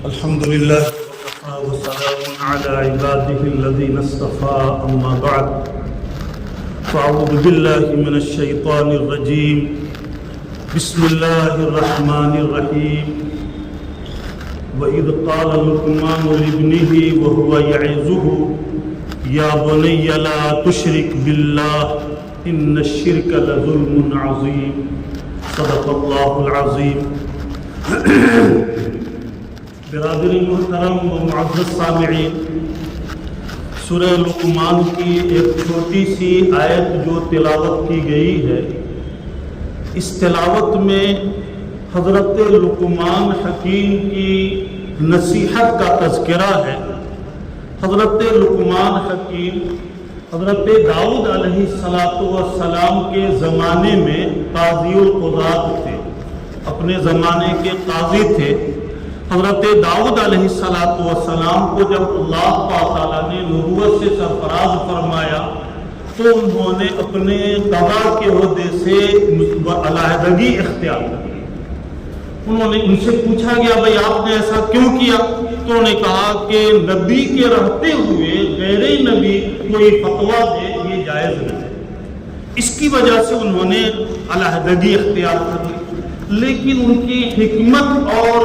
الحمد لله وكفى وسلام على عباده الذين اصطفى أما بعد فأعوذ بالله من الشيطان الرجيم بسم الله الرحمن الرحيم وإذ قال لقمان لابنه وهو يعظه يا بني لا تشرك بالله إن الشرك لظلم عظيم صدق الله العظيم. برادری محترم و معزز سامعین، سورہ لقمان کی ایک چھوٹی سی آیت جو تلاوت کی گئی ہے، اس تلاوت میں حضرت لقمان حکیم کی نصیحت کا تذکرہ ہے. حضرت لقمان حکیم حضرت داؤد علیہ السلام کے زمانے میں قاضی القضات تھے، اپنے زمانے کے قاضی تھے. حضرت داؤد علیہ السلام کو جب اللہ تعالیٰ نے نبوت سے سرفراز فرمایا تو انہوں نے اپنے قضا کے عہدے سے علیحدگی اختیار کی. انہوں نے ان سے پوچھا گیا بھائی آپ نے ایسا کیوں کیا؟ تو انہوں نے کہا کہ نبی کے رہتے ہوئے غیر نبی کوئی فتویٰ دے یہ جائز نہیں ہے. اس کی وجہ سے انہوں نے علیحدگی اختیار کر لی. لیکن ان کی حکمت اور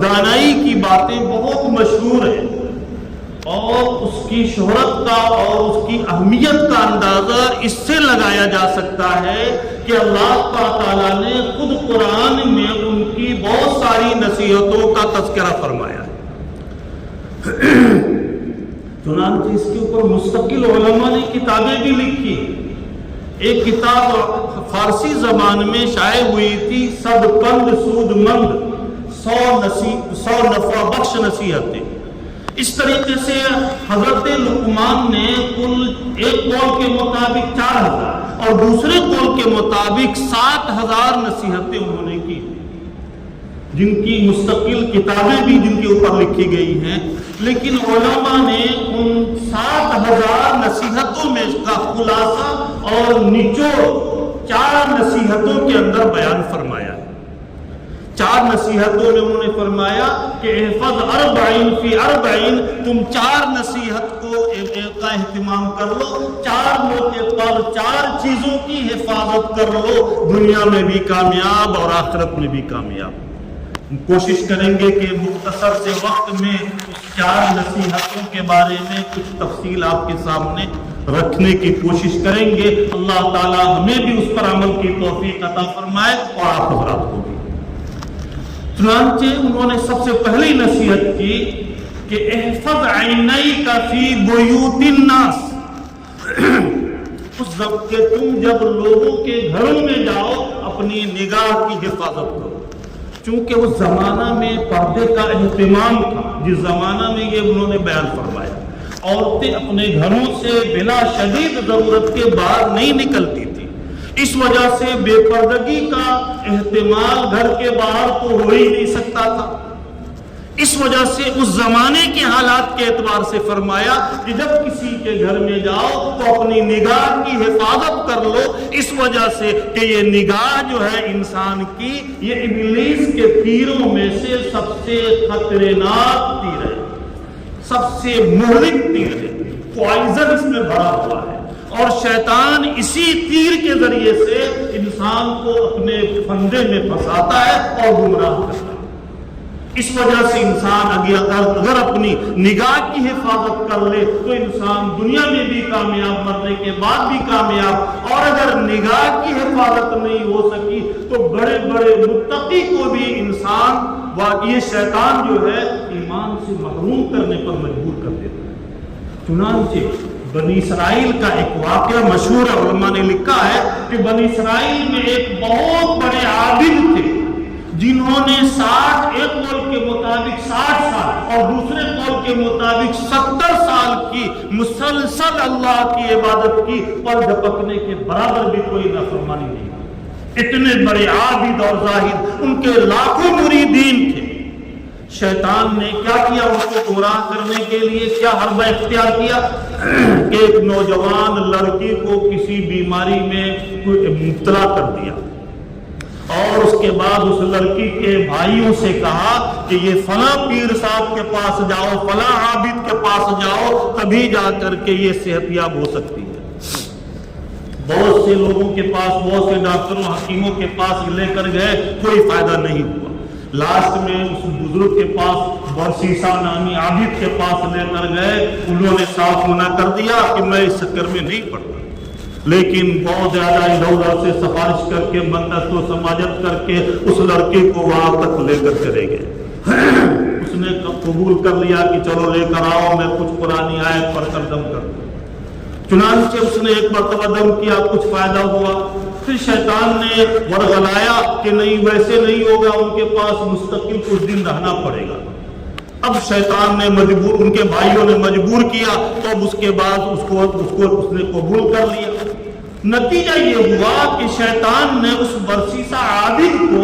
دانائی کی باتیں بہت مشہور ہیں اور اس کی شہرت کا اور اس کی اہمیت کا اندازہ اس سے لگایا جا سکتا ہے کہ اللہ تعالیٰ نے خود قرآن میں ان کی بہت ساری نصیحتوں کا تذکرہ فرمایا ہے. چنانچہ اس کے اوپر مستقل علماء نے کتابیں بھی لکھی. ایک کتاب فارسی زبان میں شائع ہوئی تھی، صد پند سود مند 100 نفع بخش نصیحتیں. اس طریقے سے حضرت لقمان نے کل ایک قول کے مطابق 4000 اور دوسرے قول کے مطابق 7000 نصیحتیں انہوں نے کی، جن کی مستقل کتابیں بھی جن کے اوپر لکھی گئی ہیں. لیکن علماء نے ان 7000 نصیحتوں میں کا خلاصہ اور نچوڑ 4 نصیحتوں کے اندر بیان فرمایا ہے. 4 نصیحتوں میں انہوں نے فرمایا کہ احفظ 40 فی 40، تم 4 نصیحت کو کا اہتمام کر لو، 4 موقع پر 4 چیزوں کی حفاظت کر لو، دنیا میں بھی کامیاب اور آخرت میں بھی کامیاب. کوشش کریں گے کہ مختصر سے وقت میں اس 4 نصیحتوں کے بارے میں کچھ تفصیل آپ کے سامنے رکھنے کی کوشش کریں گے. اللہ تعالی ہمیں بھی اس پر عمل کی توفیق عطا فرمائے اور آپ حضرات کو بھی. چنانچہ انہوں نے سب سے پہلی نصیحت کی کہ احفظ عینیک فی بیوت الناس. اس وقت کہ تم جب لوگوں کے گھروں میں جاؤ اپنی نگاہ کی حفاظت کرو. چونکہ اس زمانہ میں پردے کا اہتمام تھا، جس زمانہ میں یہ انہوں نے بیان فرمایا. عورتیں اپنے گھروں سے بلا شدید ضرورت کے باہر نہیں نکلتی تھی. اس وجہ سے بے پردگی کا احتمال گھر کے باہر تو ہو ہی نہیں سکتا تھا. اس وجہ سے اس زمانے کے حالات کے اعتبار سے فرمایا کہ جب کسی کے گھر میں جاؤ تو اپنی نگاہ کی حفاظت کر لو. اس وجہ سے کہ یہ نگاہ جو ہے انسان کی، یہ ابلیس کے تیروں میں سے سب سے خطرناک تیر ہے، سب سے مہلک تیر ہے. پوائزن اس میں بھرا ہوا ہے اور شیطان اسی تیر کے ذریعے سے انسان کو اپنے پھندے میں پھنساتا ہے اور گمراہ کرتا ہے. اس وجہ سے انسان اگر اپنی نگاہ کی حفاظت کر لے تو انسان دنیا میں بھی کامیاب، مرنے کے بعد بھی کامیاب. اور اگر نگاہ کی حفاظت نہیں ہو سکی تو بڑے بڑے متقی کو بھی انسان یہ شیطان جو ہے ایمان سے محروم کرنے پر مجبور کر دیتا ہے. چنانچہ بنی اسرائیل کا ایک واقعہ مشہور ہے، علماء نے لکھا ہے کہ بنی اسرائیل میں ایک بہت بڑے عابد تھے جنہوں نے ایک قول کے مطابق 60 سال اور دوسرے قول کے مطابق 70 سال کی مسلسل اللہ کی عبادت کی، پر جھپکنے کے برابر بھی کوئی نافرمانی نہیں. اتنے بڑے عابد اور زاہد، ان کے لاکھوں مریدین تھے. شیطان نے کیا کیا؟ ان کو گمراہ کرنے کے لیے کیا حربہ اختیار کیا کہ ایک نوجوان لڑکی کو کسی بیماری میں مبتلا کر دیا اور اس کے بعد اس لڑکی کے بھائیوں سے کہا کہ یہ فلاں پیر صاحب کے پاس جاؤ، فلاں عابد کے پاس جاؤ، تبھی جا کر کے یہ صحت یاب ہو سکتی ہے۔ بہت سے لوگوں کے پاس، بہت سے ڈاکٹروں حکیموں کے پاس لے کر گئے، کوئی فائدہ نہیں ہوا۔ لاسٹ میں اس بزرگ کے پاس، برسیسا نامی عابد کے پاس لے کر گئے، انہوں نے صاف منع کر دیا کہ میں اس چکر میں نہیں پڑتا، لیکن بہت زیادہ ادھر ادھر سے سفارش کر کے، منت و سماجت کر کے اس لڑکے کو وہاں تک لے کر چلے گئے۔ اس نے قبول کر لیا کہ چلو لے کر آؤ، میں کچھ قرآنی آیت پڑھ کر دم کر دوں۔ چنانچہ اس نے ایک مرتبہ دم کیا، کچھ فائدہ ہوا، پھر شیطان نے ورغلایا کہ نہیں، ویسے نہیں ہوگا، ان کے پاس مستقل کچھ دن رہنا پڑے گا۔ اب شیطان نے مجبور، ان کے بھائیوں نے مجبور کیا، تو اب اس کے بعد اس نے قبول کر لیا۔ نتیجہ یہ ہوا کہ شیطان نے اس برسیسا عابد کو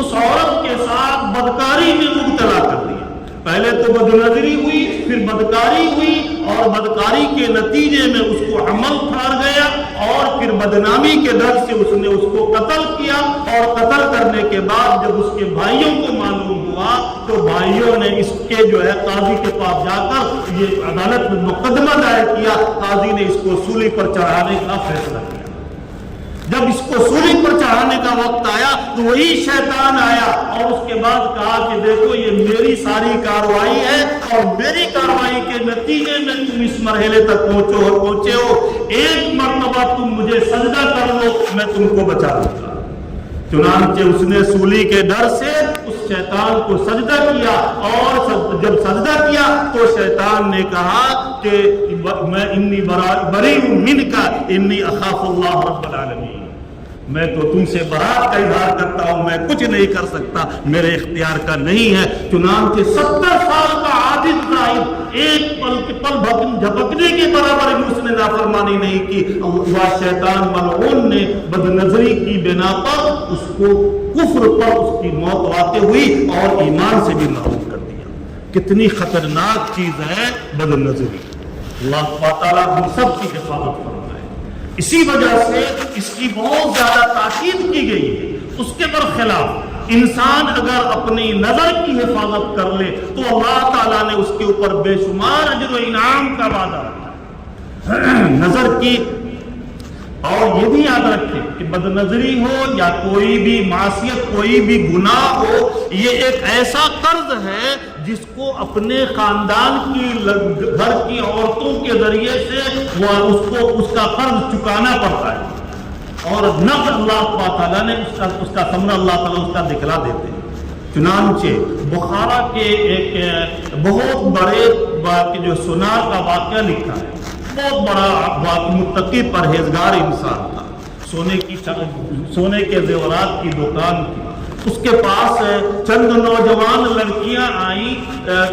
اس عورت کے ساتھ بدکاری میں مبتلا کر دیا۔ پہلے تو بدنظری ہوئی، پھر بدکاری ہوئی، اور بدکاری کے نتیجے میں اس کو عمل پھاڑ گیا، اور پھر بدنامی کے ڈر سے اس نے اس کو قتل کیا، اور قتل کرنے کے بعد جب اس کے بھائیوں کو معلوم ہوا تو بھائیوں نے اس کے جو ہے قاضی کے پاس جا کر یہ عدالت میں مقدمہ دائر کیا۔ قاضی نے اس کو سولی پر چڑھانے کا فیصلہ کیا۔ جب اس کو سولی پر چڑھانے کا وقت آیا تو وہی شیطان آیا اور اس کے بعد کہا کہ دیکھو یہ میری ساری کارروائی ہے، اور میری کارروائی کے نتیجے میں تم اس مرحلے تک پہنچے ہو، ایک مرتبہ تم مجھے سجدہ کر لو، میں تم کو بچا دوں گا۔ چنانچہ اس نے سولی کے ڈر سے اس شیطان کو سجدہ کیا، اور جب سجدہ کیا تو شیطان نے کہا کہ میں انی بری منک انی اخاف اللہ رب العالمین، میں تو تم سے برات کا اظہار کرتا ہوں، میں کچھ نہیں کر سکتا، میرے اختیار کا نہیں ہے۔ چنانچہ 70 سال کا عابد راہب ایک پل جھپکنے کے برابر بھی اس نے نافرمانی نہیں کی۔ اللہ شیطان ملعون نے بد نظری کی بنا پر اس کو کفر پر اس کی موت واقع ہوئی اور ایمان سے بھی محروم کر دیا۔ کتنی خطرناک چیز ہے بد نظری۔ اللہ تعالیٰ ہم سب کی حفاظت فرمائے۔ اسی وجہ سے اس کی بہت زیادہ تاکید کی گئی ہے۔ اس کے برخلاف انسان اگر اپنی نظر کی حفاظت کر لے تو اللہ تعالیٰ نے اس کے اوپر بے شمار اجر و انعام کا وعدہ رکھا۔ نظر کی، اور یہ بھی یاد رکھیں کہ بد نظری ہو یا کوئی بھی معصیت، کوئی بھی گناہ ہو، یہ ایک ایسا قرض ہے جس کو اپنے خاندان کی، گھر کی عورتوں کے ذریعے سے اس کا قرض چکانا پڑتا ہے، اور نقد اللہ تعالیٰ نے اس کا ثمرہ اللہ تعالیٰ اس کا دکھلا دیتے ہیں۔ چنانچہ بخارا کے ایک بہت بڑے جو سونار کا واقعہ لکھا ہے، بہت بڑا متقی پرہیزگار انسان تھا، سونے کے زیورات کی دکان تھی۔ اس کے پاس چند نوجوان لڑکیاں آئیں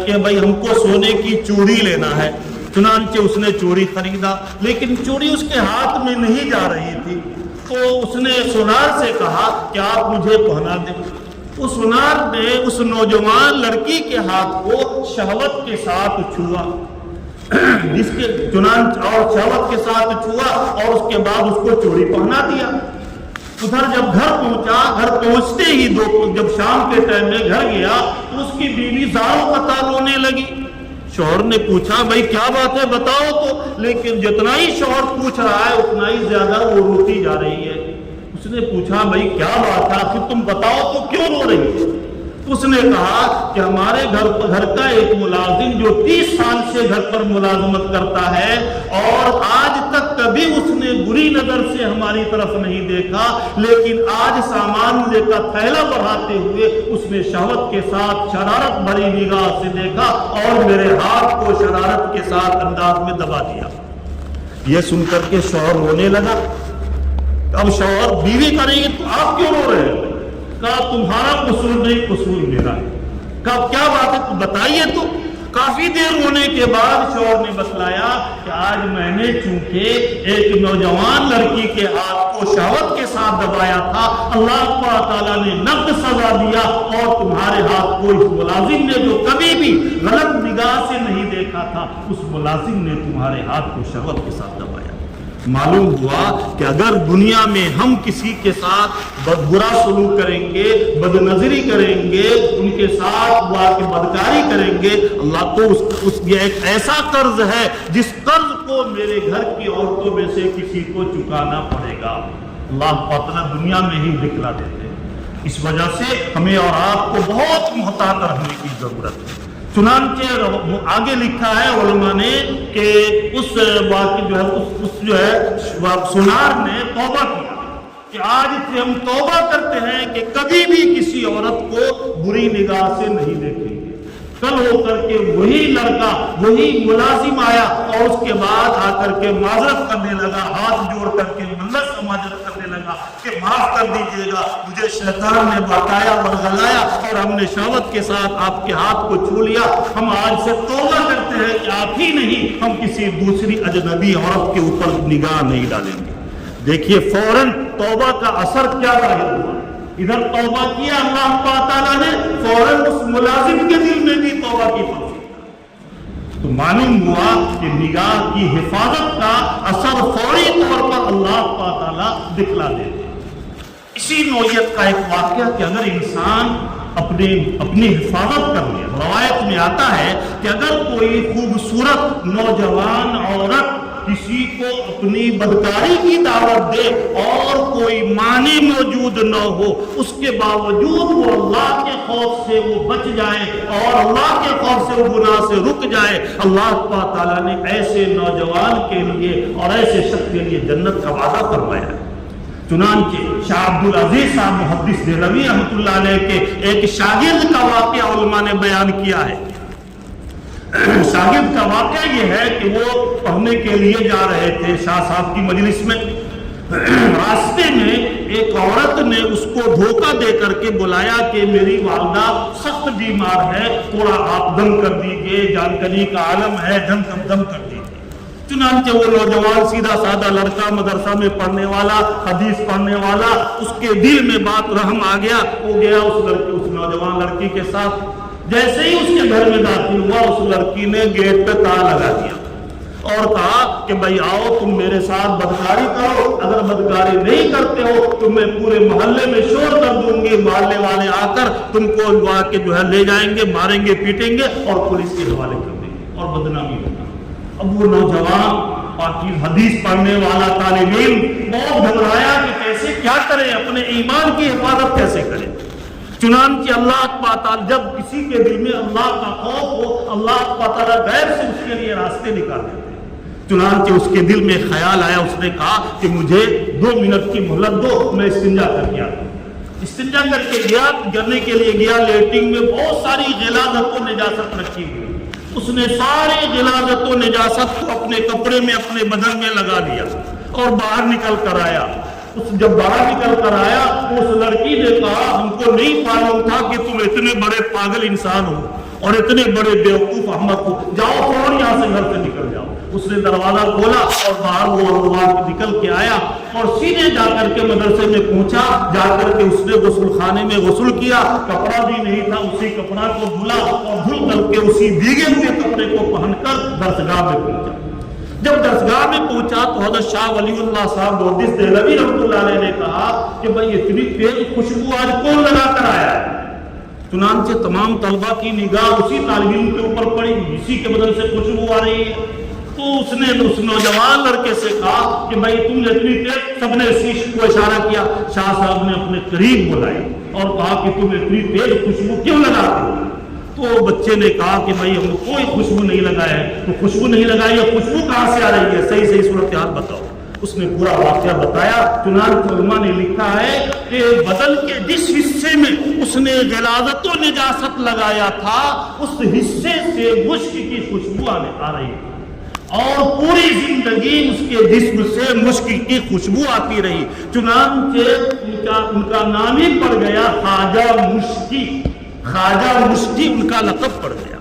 کہ بھائی ہم کو سونے کی چوڑی لینا ہے۔ چنانچہ اس نے چوڑی خریدا، لیکن چوڑی اس کے ہاتھ میں نہیں جا رہی تھی، تو اس نے سونار سے کہا کہ آپ مجھے پہنا دیں۔ اس سونار نے اس نوجوان لڑکی کے ہاتھ کو شہوت کے ساتھ چھوا، جس کے چنانچہ اور شہوت کے ساتھ چھوا، اور اس کے بعد اس کو چوڑی پہنا دیا۔ ادھر جب گھر پہنچا، گھر پہنچتے ہی جب شام کے ٹائم میں گھر گیا تو اس کی بیوی زار و قطار رونے لگی۔ شوہر نے پوچھا بھائی کیا بات ہے بتاؤ تو، لیکن جتنا ہی شوہر پوچھ رہا ہے اتنا ہی زیادہ وہ روتی جا رہی ہے۔ اس نے پوچھا بھائی کیا بات ہے، آخر تم بتاؤ تو کیوں رو رہی ہے؟ اس نے کہا کہ ہمارے گھر کا ایک ملازم جو 30 سال سے گھر پر ملازمت کرتا ہے، اور آج تک کبھی اس نے بری نظر سے ہماری طرف نہیں دیکھا، لیکن آج سامان لے کر تھیلا بڑھاتے ہوئے اس نے شہوت کے ساتھ شرارت بھری نگاہ سے دیکھا اور میرے ہاتھ کو شرارت کے ساتھ انداز میں دبا دیا۔ یہ سن کر کے شوہر رونے لگا۔ اب شوہر بیوی کرے گی تو آپ کیوں رو رہے ہیں؟ کہا تمہارا قصور نہیں، قصور میرا ہے۔ کہا کیا بات ہے بتائیے تو۔ کافی دیر رونے کے بعد شوہر نے بتلایا کہ آج میں نے چونکہ ایک نوجوان لڑکی کے ہاتھ کو شہوت کے ساتھ دبایا تھا، اللہ تعالیٰ نے نقد سزا دیا، اور تمہارے ہاتھ کو اس ملازم نے جو کبھی بھی غلط نگاہ سے نہیں دیکھا تھا، اس ملازم نے تمہارے ہاتھ کو شہوت کے ساتھ دبایا۔ معلوم ہوا کہ اگر دنیا میں ہم کسی کے ساتھ برا سلوک کریں گے، بد نظری کریں گے، ان کے ساتھ بدکاری کریں گے، اللہ تو اس یہ ایک ایسا قرض ہے جس قرض کو میرے گھر کی عورتوں میں سے کسی کو چکانا پڑے گا۔ اللہ تعالیٰ دنیا میں ہی دکھلا دیتے ہیں۔ اس وجہ سے ہمیں اور آپ کو بہت محتاط رہنے کی ضرورت ہے۔ چنانچہ آگے لکھا ہے علماء نے کہ اس واقعی جو ہے سنار نے توبہ کیا کہ آج سے ہم توبہ کرتے ہیں کہ کبھی بھی کسی عورت کو بری نگاہ سے نہیں دیکھیں گے۔ کل ہو کر کے وہی لڑکا، وہی ملازم آیا اور اس کے بعد آ کر کے معذرت کرنے لگا، ہاتھ جوڑ کر کے منت سے معذرت کرنے لگا کہ معاف کر دیجیے گا، مجھے شیطان نے بہکایا ورغلایا اور ہم نے شہوت کے ساتھ آپ کے ہاتھ کو چھو لیا۔ ہم آج سے توبہ کرتے ہیں کہ آپ ہی نہیں، ہم کسی دوسری اجنبی عورت کے اوپر نگاہ نہیں ڈالیں گے۔ دیکھیے فوراً توبہ کا اثر کیا ظاہر ہوا۔ ادھر توبہ کیا اللہ تعالیٰ نے، فوراً اس ملازم کے دل میں بھی توبہ کی توفیق۔ تو معلوم ہوا کہ نگاہ کی حفاظت کا اثر فوری طور پر اللہ تعالیٰ دکھلا دیتے۔ اسی نوعیت کا ایک واقعہ کہ اگر انسان اپنی حفاظت کر لے، روایت میں آتا ہے کہ اگر کوئی خوبصورت نوجوان عورت کسی کو اپنی بدکاری کی دعوت دے اور کوئی معنی موجود نہ ہو، اس کے باوجود وہ اللہ کے خوف سے وہ بچ جائے اور اللہ کے خوف سے وہ گناہ سے رک جائے، اللہ تعالیٰ نے ایسے نوجوان کے لیے اور ایسے شخص کے لیے جنت کا وعدہ فرمایا ہے۔ چنانچہ شاہ عبدالعزیز صاحب محدث دہلوی رحمۃ اللہ علیہ کے ایک شاگرد کا واقعہ علماء نے بیان کیا ہے۔ شاگرد کا واقعہ یہ ہے کہ وہ پڑھنے کے لیے جا رہے تھے شاہ صاحب کی مجلس میں، راستے میں ایک عورت نے اس کو دھوکہ دے کر کے بلایا کہ میری والدہ سخت بیمار ہے، تھوڑا آپ دم کر دیجئے، جانکنی کا عالم ہے، دم کر دیجئے۔ چنانچہ وہ نوجوان سیدھا سادہ لڑکا، مدرسہ میں پڑھنے والا، حدیث پڑھنے والا، اس کے دل میں بات رحم آ گیا، وہ گیا اس نوجوان لڑکی کے ساتھ۔ جیسے ہی اس کے گھر میں داخل ہوا، اس لڑکی نے گیٹ پہ تالا لگا دیا اور کہا کہ بھائی آؤ تم میرے ساتھ بدکاری کرو، اگر بدکاری نہیں کرتے ہو تو میں پورے محلے میں شور کر دوں گی، محلے والے آ کر تم کو جو ہے لے جائیں گے، ماریں گے، پیٹیں گے اور پولیس کے حوالے کر دیں گے اور بدنامی ہوگا۔ اب وہ نوجوان پاکی حدیث پڑھنے والا طالب علم بہت گھبرایا کہ کیسے کیا کرے، اپنے ایمان کی حفاظت کیسے کرے۔ چنانچہ اللہ تعالیٰ جب کسی کے دل میں اللہ کا خوف ہو، اللہ تعالیٰ غیب سے اس کے لیے راستے نکال دیتے ہیں۔ چنانچہ اس کے دل میں خیال آیا، اس نے کہا کہ مجھے 2 منٹ کی مہلت دو، میں استنجا کر کے آتا ہوں۔ استنجا کر کے گیا، کرنے کے لیے گیا، لیٹرنگ میں بہت ساری غلاظت و نجاست رکھی ہوئی، اس نے سارے غلاظت و نجاست کو اپنے کپڑے میں، اپنے بدن میں لگا لیا اور باہر نکل کر آیا۔ جب باہر نکل کر آیا اس لڑکی نے کہا ہم کو نہیں معلوم تھا کہ تم اتنے بڑے پاگل انسان ہو اور اتنے بڑے بیوقوف احمق ہو، جاؤ فوراً یہاں سے گھر سے نکل جاؤ۔ اس نے دروازہ کھولا اور باہر وہ نکل کے آیا اور سیدھے جا کر کے مدرسے میں پہنچا، جا کر کے اس نے غسل خانے میں غسل کیا، کپڑا بھی نہیں تھا، اسی کپڑا کو دھلا اور دھل کر کے اسی بھیگے ہوئے کپڑے کو پہن کر درسگاہ میں پہنچا۔ جب درسگاہ میں پہنچا تو حضرت شاہ ولی اللہ صاحب محدث دہلوی رحمۃ اللہ علیہ نے کہا کہ بھائی اتنی تیز خوشبو آج کون لگا کر آیا ہے؟ چنانچہ تمام طلبہ کی نگاہ اسی طالب علم کے اوپر پڑی، اسی کے بدن سے خوشبو آ رہی ہے۔ تو اس نے اس نوجوان لڑکے سے کہا کہ بھائی تم نے اتنی تیز، سب نے اسی کو اشارہ کیا، شاہ صاحب نے اپنے قریب بلائی اور کہا کہ تم اتنی تیز خوشبو کیوں لگاتے ہو؟ تو بچے نے کہا کہ بھائی ہم کوئی خوشبو نہیں لگایا ہے۔ تو خوشبو نہیں لگائی ہے، خوشبو کہاں سے آ رہی ہے؟ صحیح صورتحال بتاؤ۔ اس نے پورا واقعہ بتایا۔ چنانچہ علماء نے لکھا ہے کہ بدن کے جس حصے میں اس نے غلاظت و نجاست لگایا تھا اس حصے سے مشک کی خوشبو آ رہی تھی اور پوری زندگی اس کے جسم سے مشک کی خوشبو آتی رہی۔ چنانچہ ان کا نام ہی پڑ گیا خواجہ مشکی، خواجہ مشکی ان کا لقب پڑ گیا۔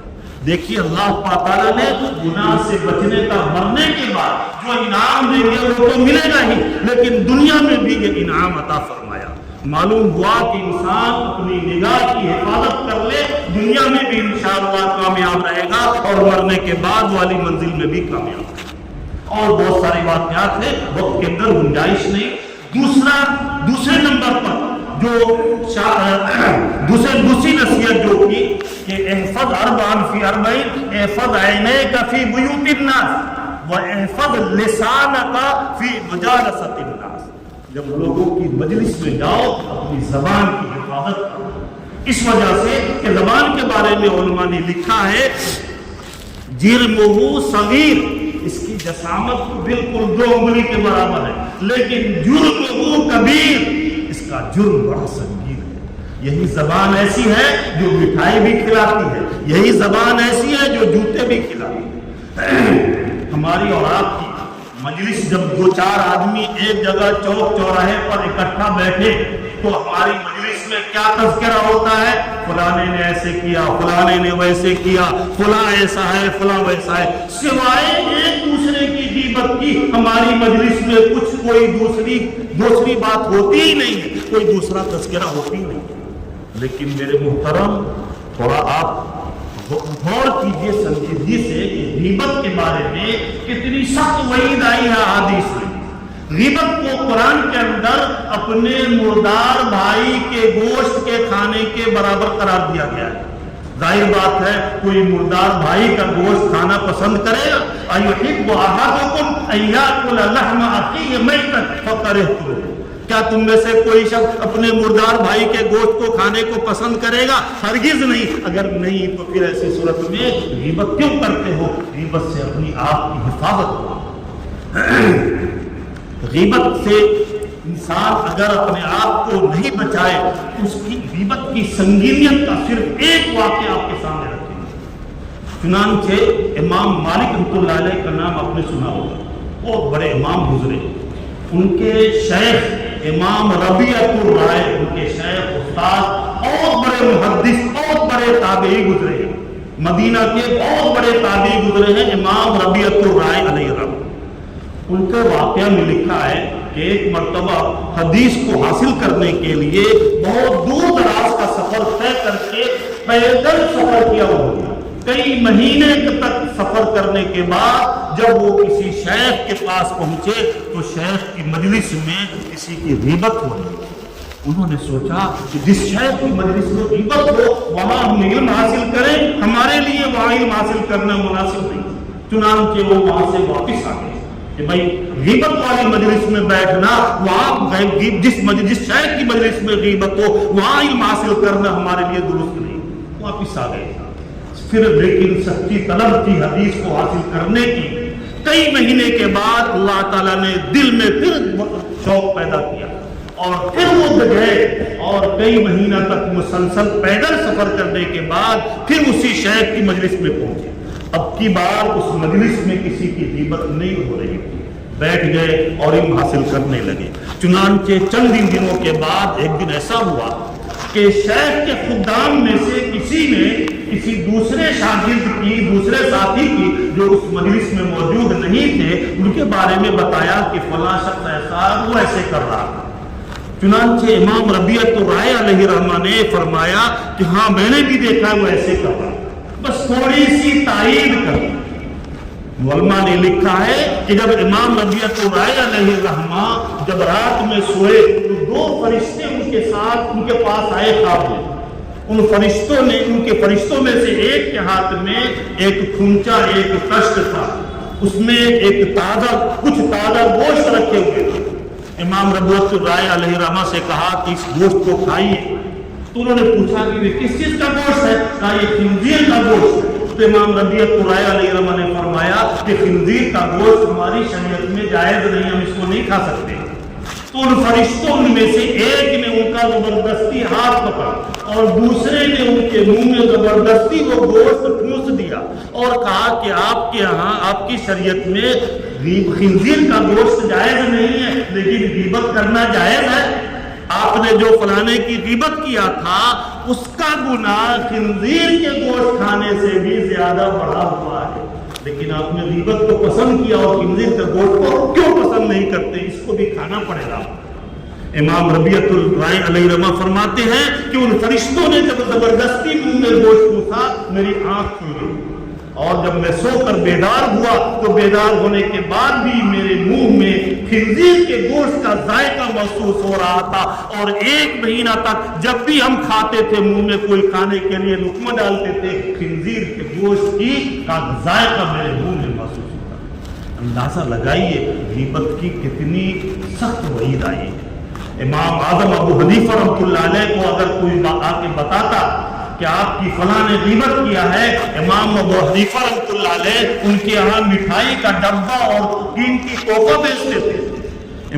دیکھیے اللہ تعالیٰ نے گناہ سے بچنے کا مرنے کے بعد جو انعام دیں گے وہ تو ملے گا ہی، لیکن دنیا میں بھی یہ انعام عطا فرمایا۔ معلوم ہوا کہ انسان اپنی نگاہ کی حفاظت کر لے، دنیا میں بھی انشاءاللہ کامیاب رہے گا اور مرنے کے بعد والی منزل میں بھی کامیاب رہے گا۔ اور بہت ساری واقعات ہیں، وقت کے اندر گنجائش نہیں۔ دوسرے نمبر پر جو دوسری نصیحت جو کی کہ احفظ اربعا فی اربعین، احفظ عینیک فی بیوت الناس واحفظ لسانک فی مجالست الناس۔ جب لوگوں کی مجلس میں جاؤ اپنی زبان کی حفاظت کرو۔ اس وجہ سے کہ زبان کے بارے میں علماء نے لکھا ہے جرمہ صغیر، اس کی جسامت بالکل 2 انگلی کے برابر ہے، لیکن جرمہ کبیر، اس کا جرم بڑا سنگین ہے۔ یہی زبان ایسی ہے جو مٹھائی بھی کھلاتی ہے، یہی زبان ایسی ہے جو جوتے بھی کھلاتی ہے۔ ہماری اور آپ کی مجلس جب 2-4 آدمی ایک جگہ چوک چوراہے پر اکٹھا بیٹھے تو ہماری مجلس میں کیا تذکرہ ہوتا ہے؟ فلانے نے ایسے کیا، فلانے نے ویسے کیا، فلاں ایسا ہے، فلاں ویسا ہے۔ سوائے ایک دوسرے کی غیبت کی ہماری مجلس میں کوئی دوسری بات ہوتی ہی نہیں ہے، کوئی دوسرا تذکرہ ہوتی ہی نہیں ہے۔ لیکن میرے محترم، تھوڑا آپ غور کیجئے سنجیدگی سے کہ غیبت کے بارے میں کتنی سخت وعید آئی ہے حدیث میں۔ غیبت کو قرآن کے اندر اپنے مردار بھائی کے گوشت کے کھانے کے برابر قرار دیا گیا ہے۔ ظاہر بات ہے کوئی مردار بھائی کا گوشت کھانا پسند کرے گا؟ اَيُحِبُّ أَحَدُكُمْ أَن يَأْكُلَ لَحْمَ أَخِيهِ مَيْتًا فَكَرِهْتُمُوهُ؟ کیا تم میں سے کوئی شخص اپنے مردار بھائی کے گوشت کو کھانے کو پسند کرے گا؟ ہرگز نہیں۔ اگر نہیں تو پھر ایسی صورت میں غیبت کیوں کرتے ہو؟ غیبت سے اپنی آپ کی حفاظت کرو۔ غیبت سے انسان اگر اپنے آپ کو نہیں بچائے تو اس کی غیبت کی سنگینیت کا صرف ایک واقعہ آپ کے سامنے رکھیں گے۔ چنانچہ امام مالک رحمۃ اللہ علیہ کا نام آپ نے سنا ہوگا، بہت بڑے امام گزرے۔ ان کے شیخ امام ربیعۃ الرائے، ان کے شیخ استاد بہت بڑے محدث، بہت بڑے تابعی گزرے ہیں، مدینہ کے بہت بڑے تابعی گزرے ہیں امام ربیعۃ الرائے علیہ رحمۃ۔ ان کا واقعہ میں لکھا ہے کہ ایک مرتبہ حدیث کو حاصل کرنے کے لیے بہت دور دراز کا سفر طے کر کے پیدل سفر کیا ہوا، کئی مہینے تک سفر کرنے کے بعد جب وہ کسی شیخ کے پاس پہنچے تو شیخ کی مجلس میں کسی کی غیبت ہو رہی۔ انہوں نے سوچا کہ جس شیخ کی مجلس میں غیبت ہو وہاں ہم علم حاصل کریں، ہمارے لیے وہاں علم حاصل کرنا مناسب نہیں۔ چنانچہ وہ وہاں سے واپس آ گئے کہ بھائی غیبت والی مجلس میں بیٹھنا، وہاں جس شیخ کی مجلس میں غیبت ہو وہاں علم حاصل کرنا ہمارے لیے درست نہیں۔ واپس آ گئے۔ پھر لیکن سچی طلب تھی حدیث کو حاصل کرنے کی۔ کئی مہینے کے بعد اللہ تعالیٰ نے دل میں پھر شوق پیدا کیا اور پھر وہ گئے اور کئی مہینہ تک مسلسل پیدل سفر کرنے کے بعد پھر اسی شیخ کی مجلس میں پہنچے۔ اب کی بار اس مجلس میں کسی کی غیبت نہیں ہو رہی تھی، بیٹھ گئے اور علم حاصل کرنے لگے۔ چنانچہ چند دنوں کے بعد ایک دن ایسا ہوا کہ شیخ کے خدام میں سے کسی نے کسی دوسرے شاگرد کی، دوسرے ساتھی کی جو اس مجلس میں موجود نہیں تھے، ان کے بارے میں بتایا کہ فلاں شخص ایسا وہ ایسے کر رہا تھا۔ چنانچہ امام ربیعۃ الرائے علیہ رحمہ نے فرمایا کہ ہاں میں نے بھی دیکھا وہ ایسے کر رہا، بس تھوڑی سی تائید کر۔ علماء نے لکھا ہے کہ جب امام ربیعۃ الرائے علیہ رحمہ جب رات میں سوئے تو 2 فرشتے ان کے ساتھ ان کے پاس آئے خواب میں۔ ان فرشتوں میں سے ایک کے ہاتھ میں ایک کھنچا، ایک کشت تھا، اس میں ایک کچھ تازہ گوشت رکھے ہوئے تھے۔ امام ربیعۃ الرائے علیہ رحمہ سے کہا کہ اس گوشت کو کھائیے۔ تو انہوں نے پوچھا کہ یہ کس چیز کا گوشت ہے؟ کہا یہ خنزیر کا گوشت ہے۔ تو امام ربیعۃ الرائے علیہ رحمہ نے فرمایا کہ خنزیر کا گوشت ہماری شریعت میں جائز نہیں، ہم اس کو نہیں کھا سکتے۔ تو ان فرشتوں میں سے ایک نے ان کا زبردستی ہاتھ پکڑا اور دوسرے نے ان کے منہ میں زبردستی وہ گوشت ٹھونس دیا اور کہا کہ آپ کے یہاں، آپ کی شریعت میں خنزیر کا گوشت جائز نہیں ہے لیکن غیبت کرنا جائز ہے۔ آپ نے جو فلانے کی غیبت کیا تھا اس کا گناہ خنزیر کے گوشت کھانے سے بھی زیادہ بڑا ہوا ہے، لیکن آپ نے غیبت کو پسند کیا اور خنزیر کے گوشت کو کیوں پسند نہیں کرتے؟ اس کو بھی کھانا پڑے گا۔ امام ربیعۃ الرائے علیہ رحمہ فرماتے ہیں کہ ان فرشتوں نے جب زبردستی منہ میں گوشت پوچھا میری آنکھ کھل گئی اور جب میں سو کر بیدار ہوا تو بیدار ہونے کے بعد بھی میرے منہ میں خنزیر کے گوشت کا ذائقہ محسوس ہو رہا تھا، اور 1 مہینہ تک جب بھی ہم کھاتے تھے منہ میں کوئی کھانے کے لیے لقمہ ڈالتے تھے، خنزیر کے گوشت کا ذائقہ میرے منہ میں محسوس ہوتا۔ اندازہ لگائیے غیبت کی کتنی سخت وعید آئی ہے۔ امام اعظم ابو حنیفہ رحمۃ اللہ علیہ کو اگر کوئی آ کے بتاتا کہ آپ کی فلاں نے غیبت کیا ہے، امام ابو حنیفہ رحمۃ اللہ علیہ ان کے یہاں مٹھائی کا ڈبہ اور قیمتی تحفہ بیچتے تھے۔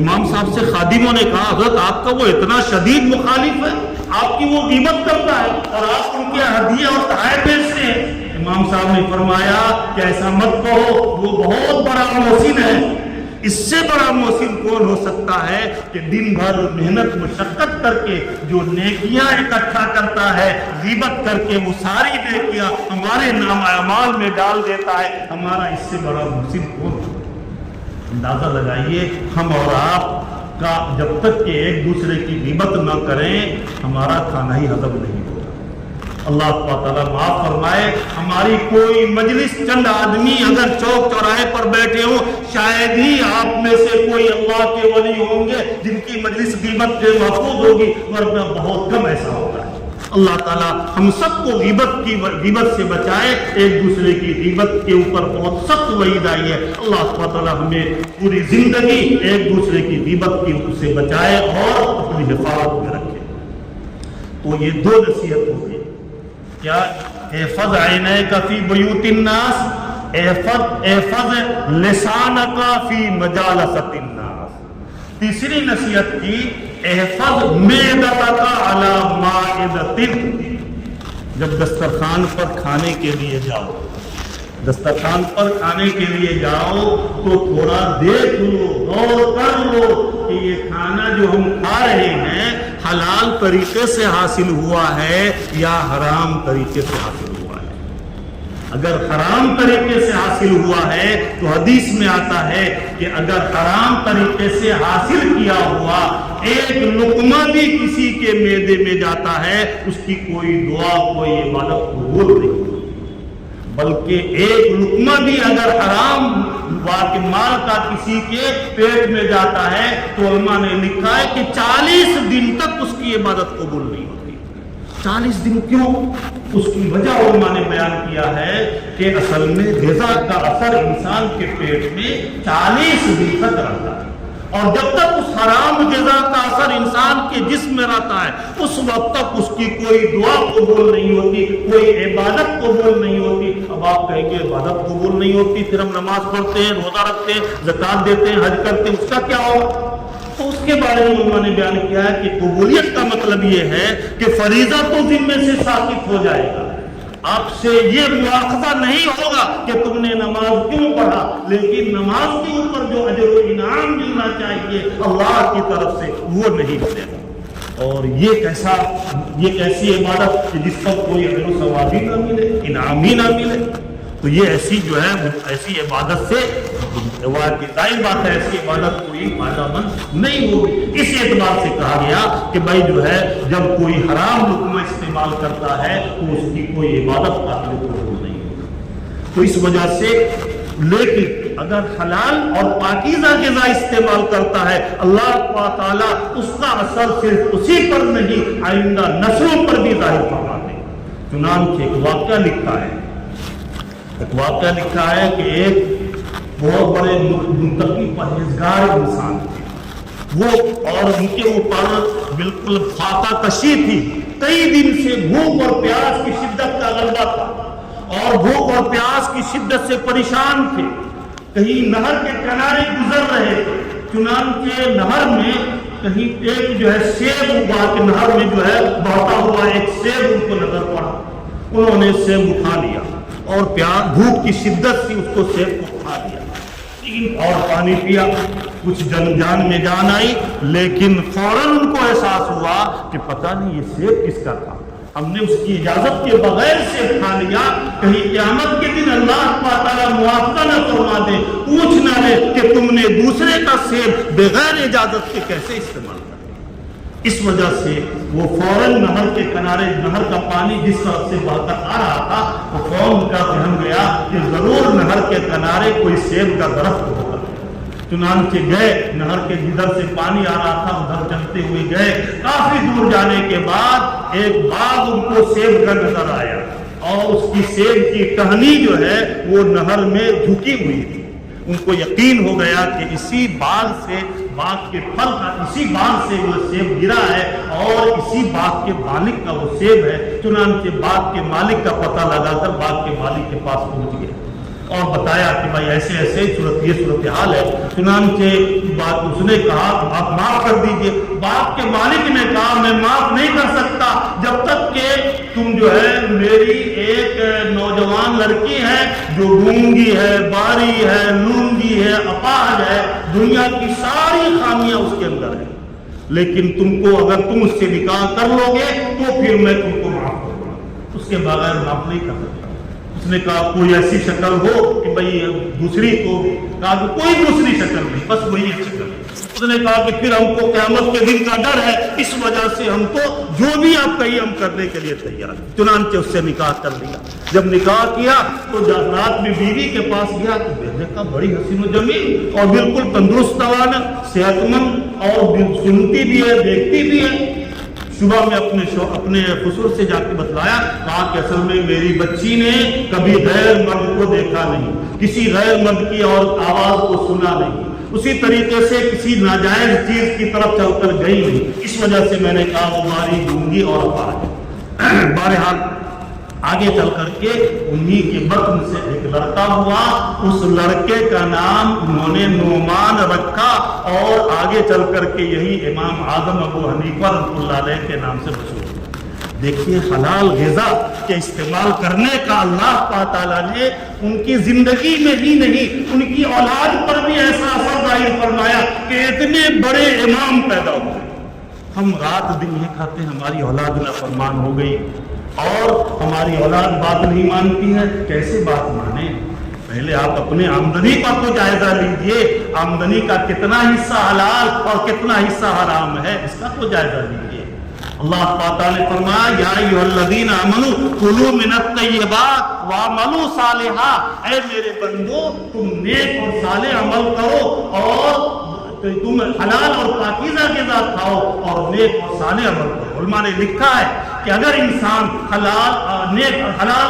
امام صاحب سے خادموں نے کہا حضرت آپ کا وہ اتنا شدید مخالف ہے، آپ کی وہ غیبت کرتا ہے اور آپ ان کے ہدیے اور تحائف بیچتے ہیں۔ امام صاحب نے فرمایا کہ ایسا مت کہو، وہ بہت بڑا محسن ہے۔ اس سے بڑا محسن کون ہو سکتا ہے کہ دن بھر محنت مشقت کر کے جو نیکیاں اکٹھا کرتا ہے، غیبت کر کے وہ ساری نیکیاں ہمارے نام اعمال میں ڈال دیتا ہے، ہمارا اس سے بڑا محسن کون ہو؟ اندازہ لگائیے ہم اور آپ کا جب تک کہ ایک دوسرے کی غیبت نہ کریں ہمارا کھانا ہی ہضم نہیں ہوگا۔ اللہ تعالیٰ معاف فرمائے، ہماری کوئی مجلس چند آدمی اگر چوک چوراہے پر بیٹھے ہوں، شاید ہی آپ میں سے کوئی اللہ کے ولی ہوں گے جن کی مجلس غیبت سے محفوظ ہوگی، ورنہ بہت کم ایسا ہوتا ہے۔ اللہ تعالیٰ ہم سب کو غیبت سے بچائے۔ ایک دوسرے کی غیبت کے اوپر بہت سخت وعید آئی ہے۔ اللہ تعالیٰ ہمیں پوری زندگی ایک دوسرے کی غیبت سے بچائے اور اپنی حفاظت میں رکھے۔ تو یہ 2 نصیحت ہو گئی۔ کیا احفظ عینیک فی بیوت الناس، احفظ لسانک فی مجالست الناس۔ تیسری نصیحت کی احفظ معدتک علی مائدۃ، جب دسترخوان پر کھانے کے لیے جاؤ، دسترخوان پر کھانے کے لیے جاؤ تو تھوڑا دیکھ لو، غور کر لو کہ یہ کھانا جو ہم کھا رہے ہیں حلال طریقے سے حاصل ہوا ہے یا حرام طریقے سے حاصل ہوا ہے۔ اگر حرام طریقے سے حاصل ہوا ہے تو حدیث میں آتا ہے کہ اگر حرام طریقے سے حاصل کیا ہوا ایک لقمہ بھی کسی کے معدے میں جاتا ہے، اس کی کوئی دعا کوئی عبادت قبول نہیں ہوتی، بلکہ ایک لقمہ بھی اگر حرام مال کا کسی کے پیٹ میں جاتا ہے تو علماء نے لکھا ہے کہ 40 دن تک اس کی عبادت قبول نہیں ہوتی۔ 40 دن کیوں؟ اس کی وجہ علماء نے بیان کیا ہے کہ اصل میں غذا کا اثر انسان کے پیٹ میں 40 دن تک رہتا ہے، اور جب تک اس حرام غذا کا اثر انسان کے جسم میں رہتا ہے اس وقت تک اس کی کوئی دعا قبول نہیں ہوتی، کوئی عبادت قبول نہیں ہوتی۔ اب آپ کہیں گے عبادت قبول نہیں ہوتی، پھر ہم نماز پڑھتے ہیں، روزہ رکھتے ہیں، زکوٰۃ دیتے ہیں، حج کرتے ہیں، اس کا کیا ہوگا؟ تو اس کے بارے میں انہوں نے بیان کیا ہے کہ قبولیت کا مطلب یہ ہے کہ فریضہ تو ذمے سے ساقط ہو جائے گا، آپ سے یہ مواخذہ نہیں ہوگا کہ تم نے نماز کیوں پڑھا، لیکن نماز کے اوپر جو اجر و انعام ملنا چاہیے اللہ کی طرف سے وہ نہیں ملے گا۔ اور یہ کیسی عبادت کہ جس پر کوئی اجر و ثواب ہی نہ ملے، انعام ہی نہ ملے، تو یہ ایسی عبادت سے ظاہر بات ہے ایسی عبادت کوئی فائدہ مند نہیں ہوگی۔ اس اعتبار سے کہا گیا کہ بھائی جو ہے جب کوئی حرام لقمہ استعمال کرتا ہے تو اس کی کوئی عبادت قابل قبول نہیں ہوگی۔ تو اس وجہ سے لیکن اگر حلال اور پاکیزہ غذا استعمال کرتا ہے اللہ تعالیٰ اس کا اثر صرف اسی پر نہیں آئندہ نسلوں پر بھی ظاہر فرماتے ہیں۔ چنانچہ ایک واقعہ لکھا ہے کہ ایک بہت بڑے متقی پرہیزگار انسان تھے وہ، اور ان کے اوپر بالکل فاقہ کشی تھی، کئی دن سے بھوک اور پیاس کی شدت کا غلبہ تھا، اور بھوک اور پیاس کی شدت سے پریشان تھے۔ کہیں نہر کے کنارے گزر رہے تھے، چنانچہ نہر میں کہیں ایک جو ہے سیب اگا کے نہر میں جو ہے بہتا ہوا ایک سیب ان کو نظر پڑا، انہوں نے سیب اٹھا لیا اور بھوک کی شدت سے اس کو سیب کو کھا لیا اور پانی پیا، کچھ جان میں جان آئی، لیکن فوراً ان کو احساس ہوا کہ پتہ نہیں یہ سیب کس کا تھا، ہم نے اس کی اجازت کے بغیر سیب کھا لیا، کہیں قیامت کے دن اللہ تعالیٰ مواخذہ نہ فرما دے، پوچھ نہ لے کہ تم نے دوسرے کا سیب بغیر اجازت کے کیسے استعمال کر لیا۔ اس وجہ سے وہ فوراً نہر کے کنارے، نہر کا پانی جس طرف سے بہ کر آ رہا تھا، وہ فوراً کا ذہن گیا کہ ضرور نہر کے کنارے کوئی سیب کا درخت ہوگا۔ چنانچہ گئے، نہر کے جدھر سے پانی آ رہا تھا ادھر چلتے ہوئے گئے۔ کافی دور جانے کے بعد ایک باغ ان کو سیب کا نظر آیا، اور اس کی سیب کی ٹہنی جو ہے وہ نہر میں جھکی ہوئی تھی۔ ان کو یقین ہو گیا کہ اسی باغ سے، باغ کے پھل کا اسی باغ سے وہ سیب گرا ہے، اور اسی باغ کے مالک کا وہ سیب ہے۔ چنانچہ باغ کے مالک کا پتہ لگا کر باغ کے مالک کے پاس پہنچ گئے اور بتایا کہ بھائی ایسے ایسے صورتحال ہے۔ چنانچہ بات اس نے کہا آپ معاف کر دیجئے۔ باغ کے مالک نے کہا میں معاف نہیں کر سکتا جب تک کہ تم جو ہے، میری ایک نوجوان لڑکی ہے جو گونگی ہے، باری ہے، لونگی ہے، اپاہج ہے، دنیا کی ساری خامیاں اس کے اندر ہیں، لیکن تم کو اگر تم اس سے نکاح کر لو گے تو پھر میں تم کو معاف کروں گا، اس کے بغیر معاف نہیں کر سکتا۔ اس نے کہا کوئی ایسی شکل ہو کہ بھئی دوسری کو، کہا کہ کوئی دوسری شکل نہیں، بس وہی ایک شکل ہے۔ اس نے کہا کہ پھر ہم کو قیامت کے دن کا ڈر ہے، اس وجہ سے ہم کو جو بھی آپ کہیے ہم کرنے کے لیے تیار ہیں۔ چنانچہ اس سے نکاح کر لیا۔ جب نکاح کیا تو رات میں بیوی کے پاس گیا تو دیکھا بڑی حسین و جمیل اور بالکل تندرست توانا، صحت مند، اور سنتی بھی ہے، دیکھتی بھی ہے۔ صبح میں اپنے خسر سے جا کے بتلایا، کہا کہ اصل میں میری بچی نے کبھی غیر مرد کو دیکھا نہیں، کسی غیر مرد کی اور آواز کو سنا نہیں، اسی طریقے سے کسی ناجائز چیز کی طرف چل کر گئی نہیں، اس وجہ سے میں نے کہا وہ ہماری گونگی اور اپاہج۔ بہرحال آگے چل کر کے انہی کے بطن سے ایک لڑکا ہوا، اس لڑکے کا نام انہوں نے نعمان رکھا، اور آگے چل کر کے یہی امام اعظم ابو حنیفہ رحمۃ اللہ علیہ کے نام سے مشہور ہوا۔ دیکھیے حلال غذا کے استعمال کرنے کا اللہ تعالیٰ نے ان کی زندگی میں ہی نہیں، ان کی اولاد پر بھی ایسا اثر ظاہر فرمایا کہ اتنے بڑے امام پیدا ہوئے۔ ہم رات دن یہ کھاتے ہیں، ہماری اولاد نافرمان ہو گئی، اور ہماری اولاد بات نہیں مانتی ہے۔ کیسے بات مانے؟ پہلے آپ اپنے آمدنی کا تو جائزہ لیجئے، آمدنی کا کتنا حصہ حلال اور کتنا حصہ حرام ہے، اس کا تو جائزہ لیجئے۔ اللہ تعالیٰ نے فرمایا یا ایھا الذین آمنوا کلوا من الطیبات واعملوا صالحا، اے میرے بندو تم نیک اور صالح عمل کرو، اور تم حلال اور پاکیزہ غذا کھاؤ اور نیک اور صالح عمل کرو۔ علماء نے لکھا ہے کہ اگر انسان حلال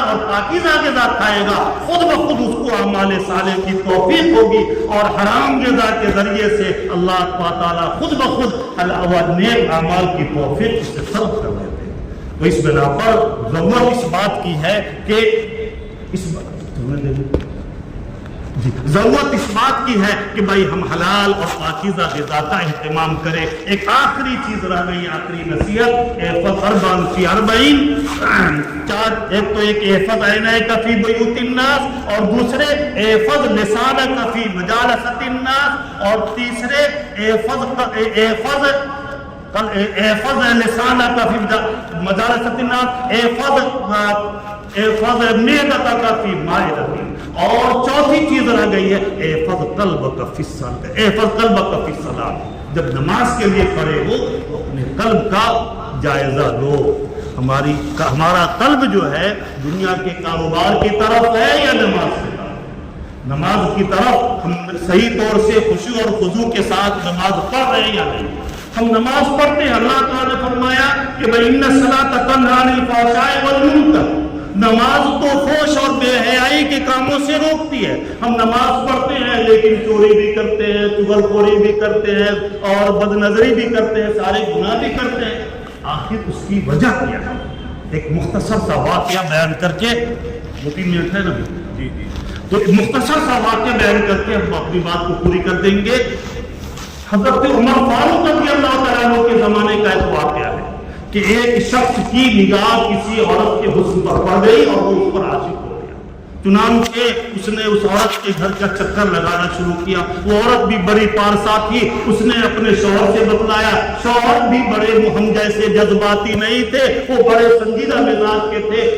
اور پاکیزہ غذا کھائے گا، خود بخود اس کو اعمال صالح کی توفیق ہوگی، اور حرام غذا کے ذریعے سے اللہ تعالیٰ خود بخود نیک اعمال کی توفیق اس سے طلب کر دیتے ہیں۔ تو اس بنا پر ضرورت اس بات کی ہے کہ ضرورت اس بات کی ہے کہ بھائی ہم حلال اور پاکیزہ غذا کا اہتمام کریں۔ ایک آخری چیز رہ گئی، آخری نصیحت، احفظ اربعا فی اربعین، ایک تو احفظ عینیک فی بیوت الناس، اور دوسرے احفظ لسانک فی مجالست الناس، اور تیسرے احفظ لسانک فی مجالست الناس، احفظ معدتک فی مائدۃ، اور چوتھی چیز رہ گئی ہے احفظ قلبک فی الصلاۃ۔ جب نماز کے لیے کھڑے ہو تو اپنے قلب کا جائزہ لو۔ ہمارا قلب جو ہے دنیا کے کاروبار کی طرف ہے یا نماز کی طرف؟ نماز کی طرف ہم صحیح طور سے خشوع اور خضوع کے ساتھ نماز پڑھ رہے ہیں یا نہیں؟ ہم نماز پڑھتے ہیں، اللہ تعالیٰ نے فرمایا کہ بھائی ان الصلاۃ تنہی عن الفحشاء والمنکر، نماز تو فحش اور بے حیائی کے کاموں سے روکتی ہے۔ ہم نماز پڑھتے ہیں لیکن چوری بھی کرتے ہیں، چغل خوری بھی کرتے ہیں، اور بد نظری بھی کرتے ہیں، سارے گناہ بھی کرتے ہیں۔ آخر اس کی وجہ کیا ہے؟ ایک مختصر سا واقعہ بیان کر کے، 2-3 منٹ ہے نا جی، تو ایک مختصر سا واقعہ بیان کر کے ہم اپنی بات کو پوری کر دیں گے۔ حضرت عمر فاروق رضی اللہ تعالیٰ عنہ کے زمانے کا ایک واقعہ ہے کہ ایک شخص کی نگاہ کسی عورت کے حسن پر پڑ گئی اور وہ اس پر عاشق ہو گیا۔ چنانچہ اس نے اس عورت کے گھر کا چکر لگانا شروع کیا۔ وہ عورت بھی بڑی پارسا تھی، اس نے اپنے شوہر سے بتلایا، شوہر بھی بڑے ہم جیسے جذباتی نہیں تھے، وہ بڑے سنجیدہ مزاج کے تھے۔